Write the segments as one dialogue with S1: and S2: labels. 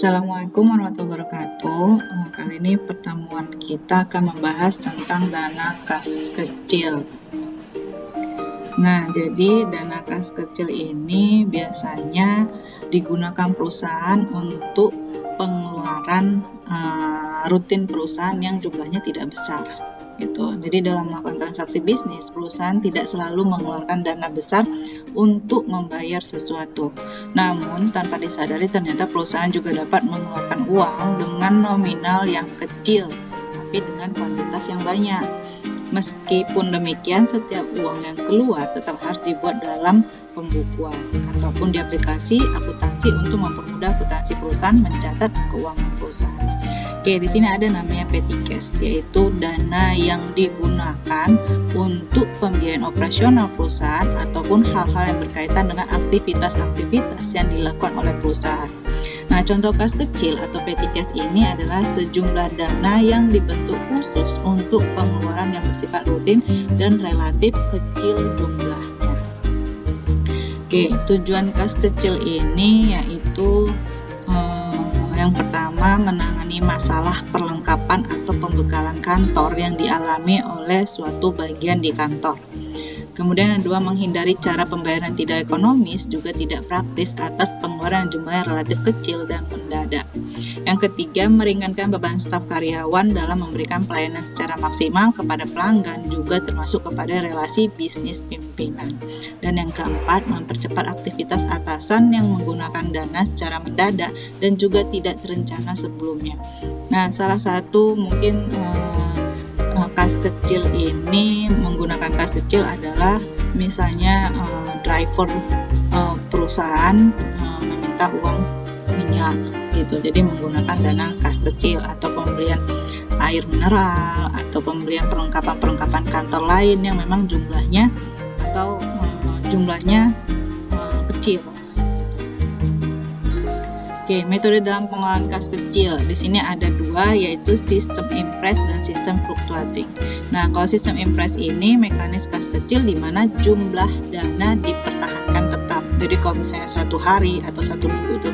S1: Assalamualaikum warahmatullahi wabarakatuh. Kali ini pertemuan kita akan membahas tentang dana kas kecil. Nah, jadi dana kas kecil ini biasanya digunakan perusahaan untuk pengeluaran rutin perusahaan yang jumlahnya tidak besar. Gitu. Jadi dalam melakukan transaksi bisnis, perusahaan tidak selalu mengeluarkan dana besar untuk membayar sesuatu. Namun tanpa disadari ternyata perusahaan juga dapat mengeluarkan uang dengan nominal yang kecil, tapi dengan kuantitas yang banyak. Meskipun demikian, setiap uang yang keluar tetap harus dibuat dalam pembukuan ataupun di aplikasi akuntansi untuk mempermudah akuntansi perusahaan mencatat keuangan perusahaan. Oke, di sini ada namanya petty cash, yaitu dana yang digunakan untuk pembiayaan operasional perusahaan ataupun hal-hal yang berkaitan dengan aktivitas-aktivitas yang dilakukan oleh perusahaan. Nah, contoh kas kecil atau petty cash ini adalah sejumlah dana yang dibentuk khusus untuk pengeluaran yang bersifat rutin dan relatif kecil jumlahnya. Oke, tujuan kas kecil ini yaitu yang pertama, menangani masalah perlengkapan atau pembekalan kantor yang dialami oleh suatu bagian di kantor. Kemudian yang kedua, menghindari cara pembayaran tidak ekonomis juga tidak praktis atas pengeluaran jumlah yang relatif kecil dan mendadak. Yang ketiga, meringankan beban staf karyawan dalam memberikan pelayanan secara maksimal kepada pelanggan, juga termasuk kepada relasi bisnis pimpinan. Dan yang keempat, mempercepat aktivitas atasan yang menggunakan dana secara mendadak dan juga tidak terencana sebelumnya. Nah, salah satu mungkin kas kecil ini, menggunakan kas kecil adalah misalnya driver perusahaan meminta uang minyak gitu, jadi menggunakan dana kas kecil, atau pembelian air mineral atau pembelian perlengkapan kantor lain yang memang jumlahnya kecil. Oke, metode dalam pengelolaan kas kecil di sini ada dua, yaitu sistem impress dan sistem fluktuating. Nah, kalau sistem impress ini mekanis kas kecil di mana jumlah dana dipertahankan tetap. Jadi kalau misalnya satu hari atau satu minggu itu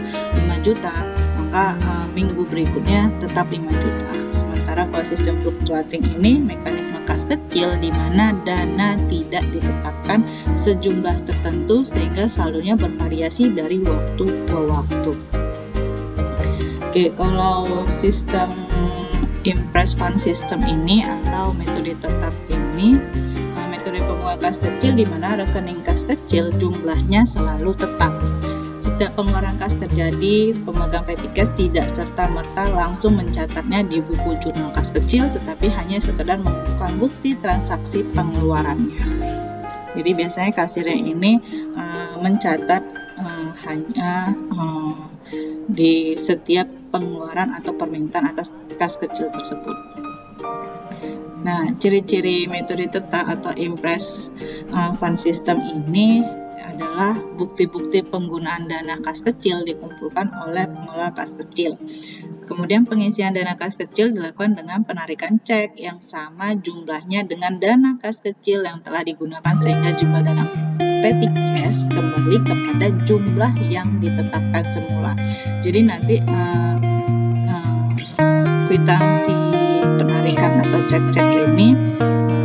S1: 5 juta, maka minggu berikutnya tetap 5 juta. Sementara kalau sistem fluktuating ini mekanisme kas kecil di mana dana tidak ditetapkan sejumlah tertentu sehingga saldonya bervariasi dari waktu ke waktu. Oke, kalau sistem impress fund system ini atau metode tetap ini, metode pengelolaan kas kecil di mana rekening kas kecil jumlahnya selalu tetap. Setiap pengeluaran kas terjadi, pemegang petty cash tidak serta-merta langsung mencatatnya di buku jurnal kas kecil, tetapi hanya sekedar mengumpulkan bukti transaksi pengeluarannya. Jadi biasanya kasirnya ini mencatat hanya di setiap pengeluaran atau permintaan atas kas kecil tersebut. Nah, ciri-ciri metode tetap atau impress fund system ini adalah bukti-bukti penggunaan dana kas kecil dikumpulkan oleh pengelola kas kecil. Kemudian pengisian dana kas kecil dilakukan dengan penarikan cek yang sama jumlahnya dengan dana kas kecil yang telah digunakan, sehingga jumlah dana petty cash kembali kepada jumlah yang ditetapkan semula. Jadi nanti kwitansi penarikan atau cek-cek ini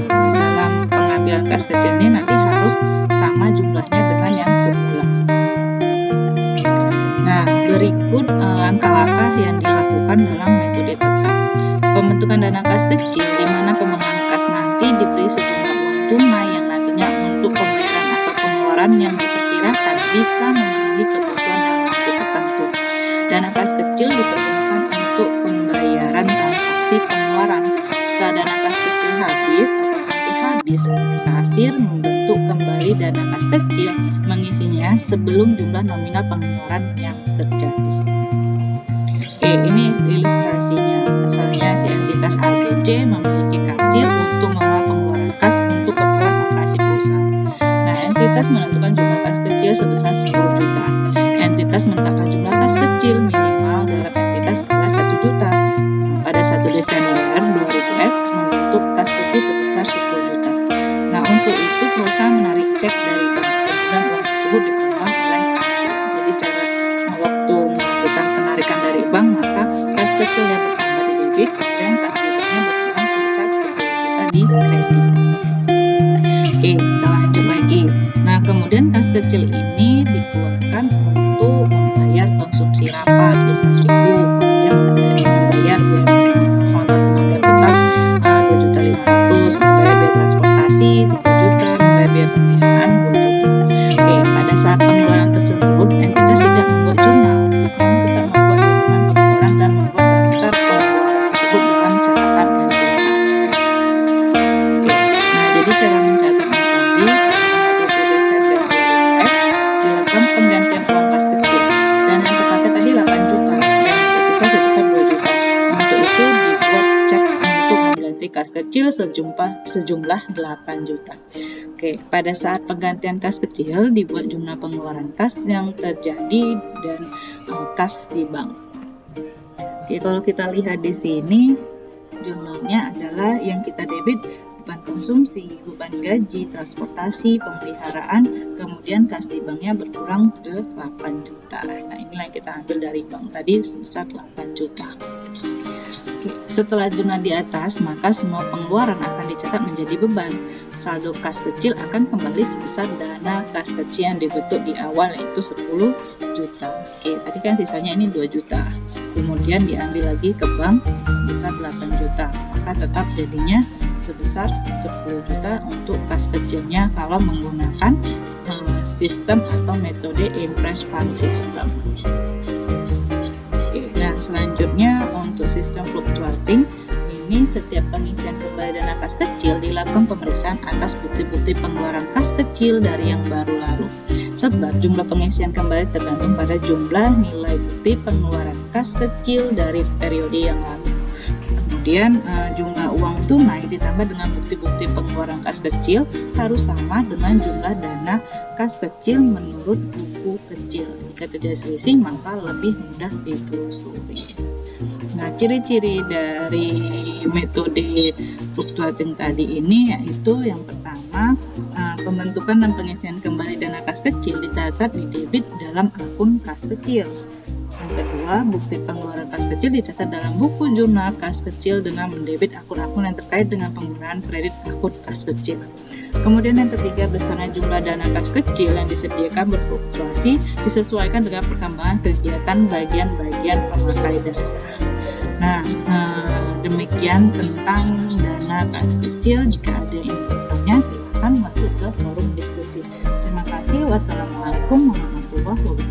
S1: dalam pengambilan kas kecil ini nanti harus sama jumlahnya dengan yang semula. Nah, berikut langkah-langkah yang dilakukan dalam metode tetap. Pembentukan dana kas kecil di mana pemegang kas nanti diberi sejumlah uang tunai yang nantinya untuk pembayaran atau pengeluaran yang diperkirakan bisa memenuhi kebutuhan dalam waktu tertentu. Dana kas kecil dipergunakan untuk pembayaran transaksi pengeluaran. Setelah dana kas kecil habis atau hampir habis, kasir membentuk kembali dana kas kecil, mengisinya sebelum jumlah nominal pengeluaran yang terjadi. Oke, ini ilustrasinya. Misalnya si entitas ABC memiliki kasir untuk mengelola pengeluaran kas untuk keperluan operasi perusahaan. Nah, entitas menentukan jumlah kas kecil sebesar 10 juta. Entitas menetapkan jumlah kas kecil minimal dalam entitas kelas 1 juta. Pada 1 Desember 2000X membentuk kas kecil sebesar 10 juta. Nah, untuk itu perusahaan menarik cek dari bank, kemudian uang tersebut dikelola oleh kasir. Jadi cara waktu melakukan penarikan dari bank, maka kas kecilnya bertambah di debit, kemudian kas di banknya berkurang sebesar 10 juta di kredit. Oke, kita lanjut lagi. Nah, kemudian kas kecil ini dikeluarkan untuk membayar konsumsi rapat 15.000, kemudian membayar biaya honor tenaga tetap 2.500.000, membayar biaya transportasi 3 juta, membayar biaya pemeliharaan 2 juta. Oke, pada saat pengeluaran tersebut, entitas tidak membuat jurnal, namun tetap membuat dokumen pengeluaran dan membuat daftar pengeluaran tersebut dalam catatan entitas. Oke, nah jadi cara mencatatnya tadi, tanggal 20 Desember 2000X dilakukan penggantian uang kas kecil, dan yang terpakai tadi 8 juta dan yang tersisa sebesar 2 juta. Untuk itu dibuat cek untuk mengganti kas kecil sejumlah 8 juta. Oke, pada saat penggantian kas kecil dibuat jumlah pengeluaran kas yang terjadi dan kas di bank. Oke, kalau kita lihat di sini jurnalnya adalah yang kita debit beban konsumsi, beban gaji, transportasi, pemeliharaan, kemudian kas di banknya berkurang ke 8 juta. Nah, inilah yang kita ambil dari bank tadi sebesar 8 juta. Oke, setelah jurnal di atas, maka semua pengeluaran akan dicatat menjadi beban. Saldo kas kecil akan kembali sebesar dana kas kecil yang dibentuk di awal, yaitu 10 juta. Oke, tadi kan sisanya ini 2 juta. Kemudian diambil lagi ke bank sebesar 8 juta. Maka tetap jadinya sebesar 10 juta untuk kas kecilnya kalau menggunakan sistem atau metode Impress Fund System. Oke, nah selanjutnya untuk sistem fluctuating, ini setiap pengisian kembali dana kas kecil dilakukan pemeriksaan atas bukti-bukti pengeluaran kas kecil dari yang baru lalu. Sebab jumlah pengisian kembali tergantung pada jumlah nilai bukti pengeluaran kas kecil dari periode yang lalu. Kemudian jumlah uang tunai ditambah dengan bukti-bukti pengeluaran kas kecil harus sama dengan jumlah dana kas kecil menurut buku kecil. Jika terjadi selisih, maka lebih mudah ditelusuri. Nah, ciri-ciri dari metode fluctuating tadi ini yaitu yang pertama, pembentukan dan pengisian kembali dana kas kecil dicatat di debit dalam akun kas kecil. Yang kedua, bukti pengeluaran kas kecil dicatat dalam buku jurnal kas kecil dengan mendebit akun-akun yang terkait dengan penggunaan kredit akun kas kecil. Kemudian yang ketiga, besaran jumlah dana kas kecil yang disediakan berfluktuasi disesuaikan dengan perkembangan kegiatan bagian-bagian pemakai dana. Nah, demikian tentang dana kas kecil. Jika ada yang bertanya, silakan masuk ke forum diskusi. Terima kasih. Wassalamualaikum warahmatullahi wabarakatuh.